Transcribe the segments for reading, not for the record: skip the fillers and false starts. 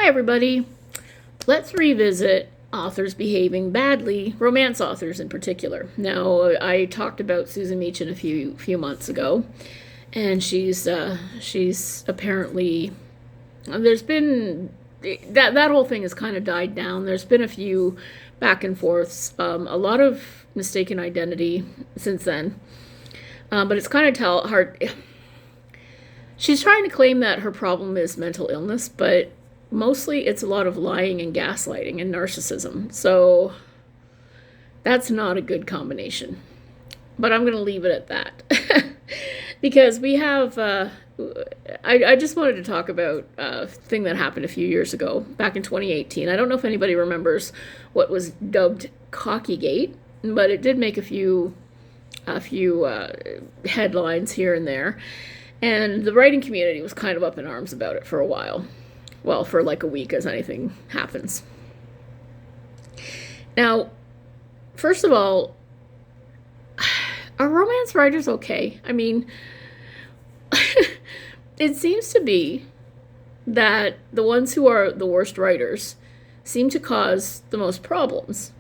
Hi, everybody. Let's revisit authors behaving badly, romance authors in particular. Now, I talked about Susan Meachin a few months ago, and she's apparently there's been that whole thing has kind of died down. There's been a few back and forths, a lot of mistaken identity since then, but it's kind of hard. She's trying to claim that her problem is mental illness, but mostly it's a lot of lying and gaslighting and narcissism. So that's not a good combination. But I'm going to leave it at that. Because we have, I just wanted to talk about a thing that happened a few years ago, back in 2018. I don't know if anybody remembers what was dubbed Cockygate, but it did make a few headlines here and there. And the writing community was kind of up in arms about it for a while. Well, for like a week, as anything happens. Now, first of all, are romance writers okay? I mean, it seems to be that the ones who are the worst writers seem to cause the most problems.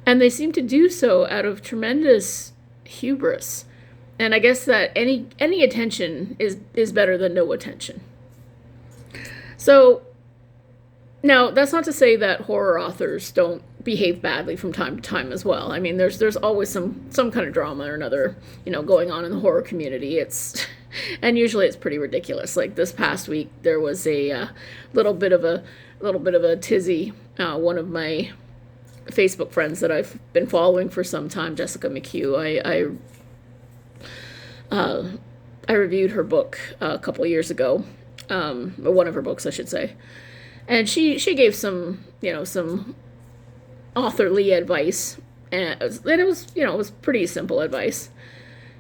And they seem to do so out of tremendous hubris. And I guess that any attention is better than no attention. So, now, that's not to say that horror authors don't behave badly from time to time as well. I mean, there's always some kind of drama or another, going on in the horror community. And usually it's pretty ridiculous. Like this past week, there was a little bit of a tizzy. One of my Facebook friends that I've been following for some time, Jessica McHugh, I reviewed her book a couple of years ago. One of her books, I should say. And she gave some authorly advice, and it was pretty simple advice.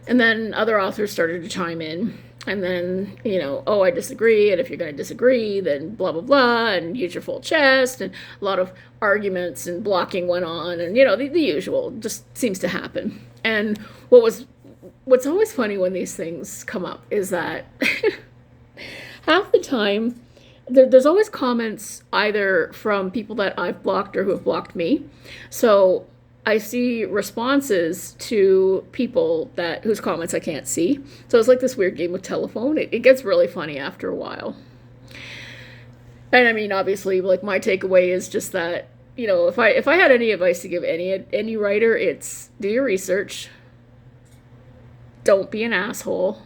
And then other authors started to chime in, and then, oh, I disagree, and if you're going to disagree, then blah, blah, blah, and use your full chest, and a lot of arguments and blocking went on, and, the usual just seems to happen. And what's always funny when these things come up is that half the time, there's always comments either from people that I've blocked or who have blocked me. So I see responses to people whose comments I can't see. So it's like this weird game of telephone. It gets really funny after a while. And I mean, obviously, like my takeaway is just that, if I had any advice to give any writer, it's do your research. Don't be an asshole.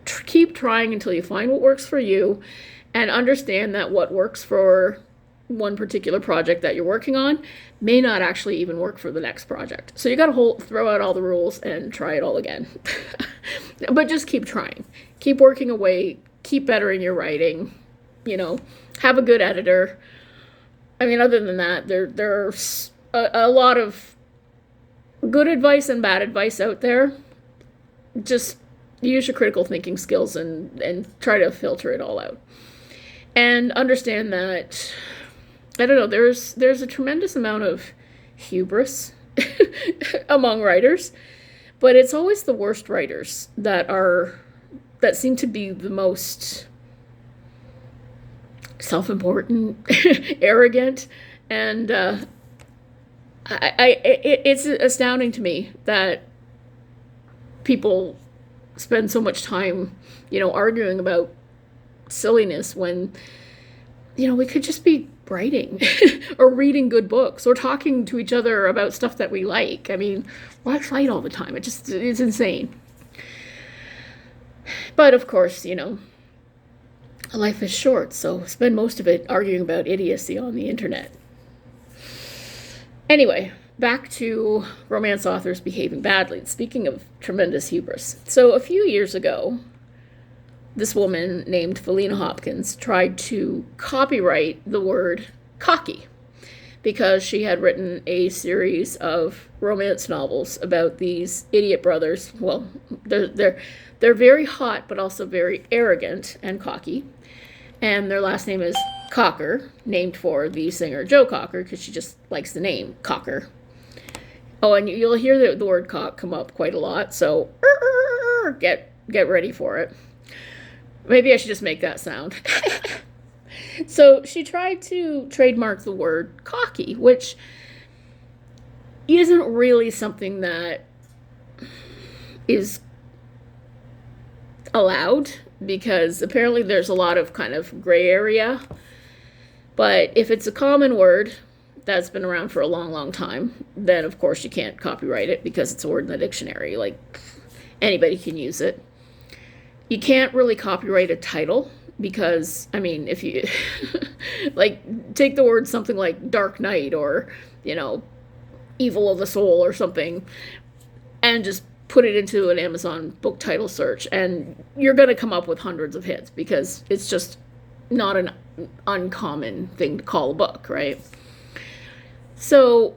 Keep trying until you find what works for you, and understand that what works for one particular project that you're working on may not actually even work for the next project. So you got to throw out all the rules and try it all again. But just keep trying. Keep working away. Keep bettering your writing. Have a good editor. I mean, other than that, there's a lot of good advice and bad advice out there. Just use your critical thinking skills and try to filter it all out. And understand that, I don't know, there's a tremendous amount of hubris among writers, but it's always the worst writers that seem to be the most self-important, arrogant, and it's astounding to me that people spend so much time, arguing about silliness when, we could just be writing or reading good books or talking to each other about stuff that we like. I mean, why fight all the time? It's insane. But of course, life is short, so spend most of it arguing about idiocy on the internet. Anyway, back to romance authors behaving badly. Speaking of tremendous hubris. So a few years ago, this woman named Faleena Hopkins tried to copyright the word cocky because she had written a series of romance novels about these idiot brothers. Well, they're very hot, but also very arrogant and cocky. And their last name is Cocker, named for the singer Joe Cocker, because she just likes the name Cocker. Oh, and you'll hear the word cock come up quite a lot, so get ready for it. Maybe I should just make that sound. So she tried to trademark the word cocky, which isn't really something that is allowed, because apparently there's a lot of kind of gray area. But if it's a common word that's been around for a long, long time, then of course you can't copyright it because it's a word in the dictionary. Like, anybody can use it. You can't really copyright a title because, I mean, if you like take the word something like Dark Knight or, Evil of the Soul or something, and just put it into an Amazon book title search, and you're going to come up with hundreds of hits because it's just not an uncommon thing to call a book, right? So,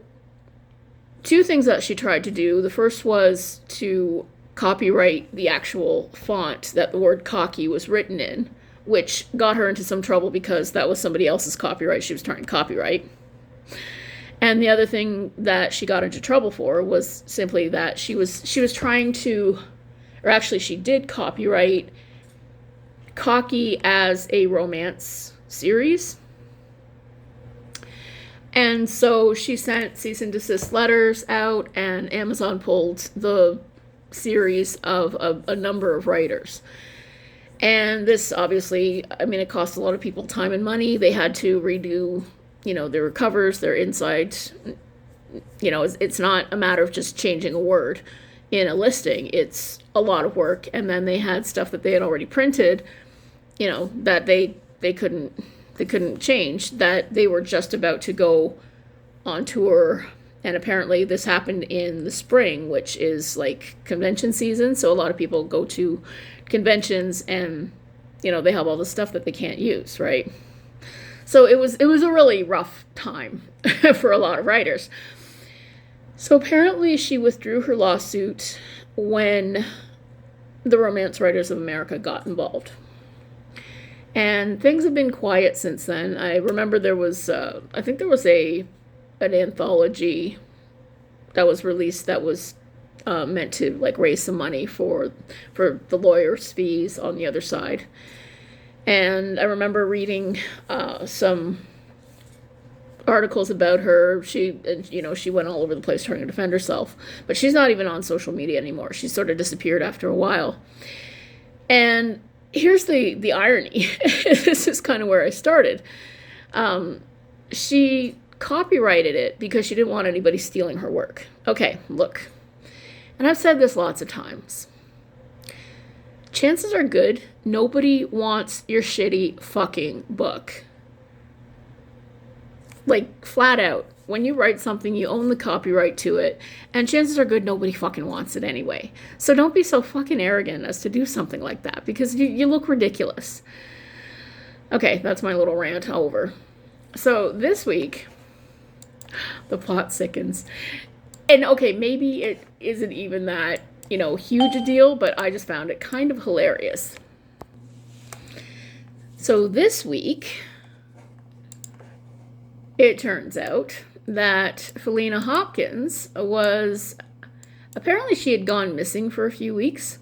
two things that she tried to do. The first was to copyright the actual font that the word cocky was written in, which got her into some trouble because that was somebody else's copyright she was trying to copyright. And the other thing that she got into trouble for was simply that she was trying to, or actually she did copyright Cocky as a romance series. And so she sent cease and desist letters out, and Amazon pulled the series of a number of writers. And this obviously, I mean, it cost a lot of people time and money. They had to redo, their covers, their insides. It's not a matter of just changing a word in a listing. It's a lot of work. And then they had stuff that they had already printed, that they couldn't change, that they were just about to go on tour. And apparently this happened in the spring, which is like convention season. So a lot of people go to conventions and, they have all the stuff that they can't use, right? So it was a really rough time for a lot of writers. So apparently she withdrew her lawsuit when the Romance Writers of America got involved. And things have been quiet since then. I remember there was, I think there was an anthology that was released that was meant to like raise some money for the lawyers' fees on the other side. And I remember reading some articles about her. She went all over the place trying to defend herself, but she's not even on social media anymore. She sort of disappeared after a while. And here's the irony. This is kind of where I started. She copyrighted it because she didn't want anybody stealing her work. Okay, look. And I've said this lots of times. Chances are good nobody wants your shitty fucking book. Like, flat out. When you write something, you own the copyright to it, and chances are good nobody fucking wants it anyway. So don't be so fucking arrogant as to do something like that, because you look ridiculous. Okay, that's my little rant over. So this week, the plot thickens. And okay, maybe it isn't even that, huge a deal, but I just found it kind of hilarious. So this week, it turns out that Faleena Hopkins apparently she had gone missing for a few weeks.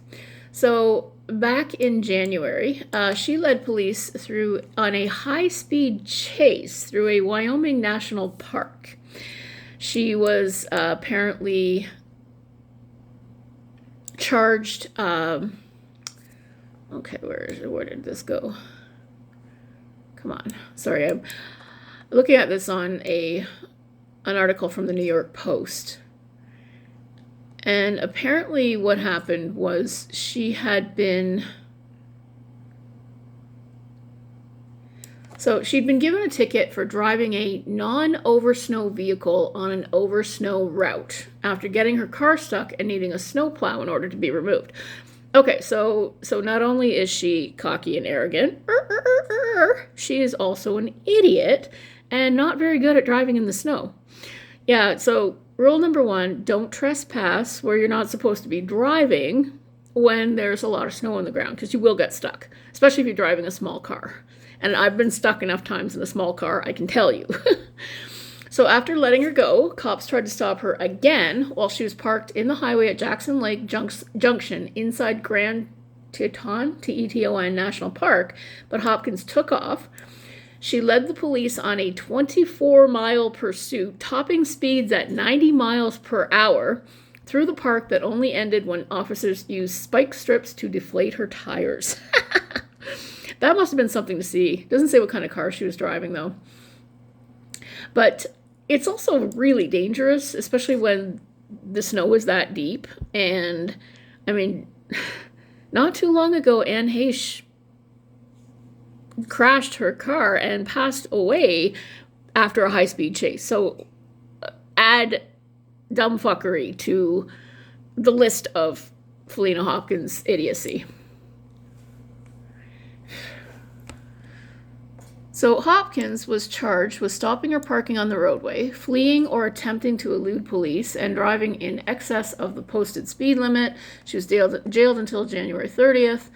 So back in January, she led police on a high-speed chase through a Wyoming national park. She was apparently charged. Okay, where did this go? Come on. Sorry, I'm looking at this on an article from the New York Post. And apparently what happened was she'd been given a ticket for driving a non-over-snow vehicle on an over-snow route after getting her car stuck and needing a snowplow in order to be removed. Okay, so not only is she cocky and arrogant, she is also an idiot and not very good at driving in the snow. Yeah, so rule number 1, don't trespass where you're not supposed to be driving when there's a lot of snow on the ground, because you will get stuck, especially if you're driving a small car. And I've been stuck enough times in a small car, I can tell you. So after letting her go, cops tried to stop her again while she was parked in the highway at Jackson Lake Junction inside Grand Teton National Park, but Hopkins took off. She led the police on a 24-mile pursuit, topping speeds at 90 miles per hour through the park that only ended when officers used spike strips to deflate her tires. That must have been something to see. Doesn't say what kind of car she was driving, though. But it's also really dangerous, especially when the snow is that deep. And, I mean, not too long ago, Anne Heche crashed her car and passed away after a high-speed chase. So add dumbfuckery to the list of Faleena Hopkins' idiocy. So Hopkins was charged with stopping or parking on the roadway, fleeing or attempting to elude police, and driving in excess of the posted speed limit. She was jailed until January 30th.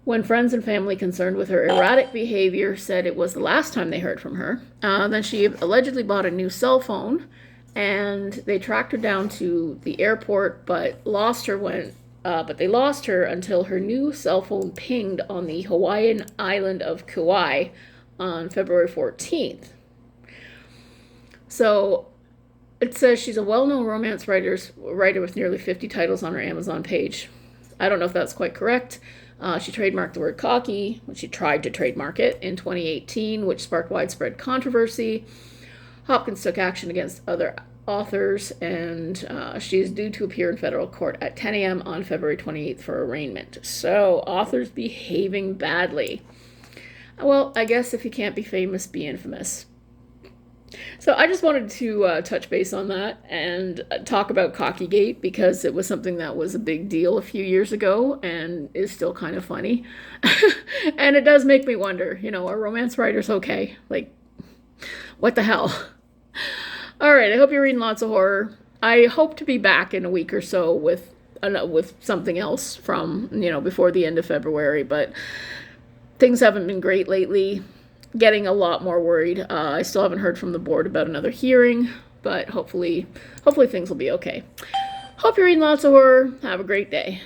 When friends and family concerned with her erratic behavior said it was the last time they heard from her. Then she allegedly bought a new cell phone, and they tracked her down to the airport, but they lost her until her new cell phone pinged on the Hawaiian island of Kauai on February 14th. So it says she's a well-known romance writer with nearly 50 titles on her Amazon page. I don't know if that's quite correct. She trademarked the word cocky when she tried to trademark it in 2018, which sparked widespread controversy. Hopkins took action against other authors, and she is due to appear in federal court at 10 a.m. on February 28th for arraignment. So, authors behaving badly. Well, I guess if you can't be famous, be infamous. So I just wanted to touch base on that and talk about Cockygate, because it was something that was a big deal a few years ago and is still kind of funny. And it does make me wonder, are romance writers okay? Like, what the hell? All right, I hope you're reading lots of horror. I hope to be back in a week or so with something else from, before the end of February, but things haven't been great lately. Getting a lot more worried. I still haven't heard from the board about another hearing, but hopefully things will be okay. Hope you're reading lots of horror. Have a great day.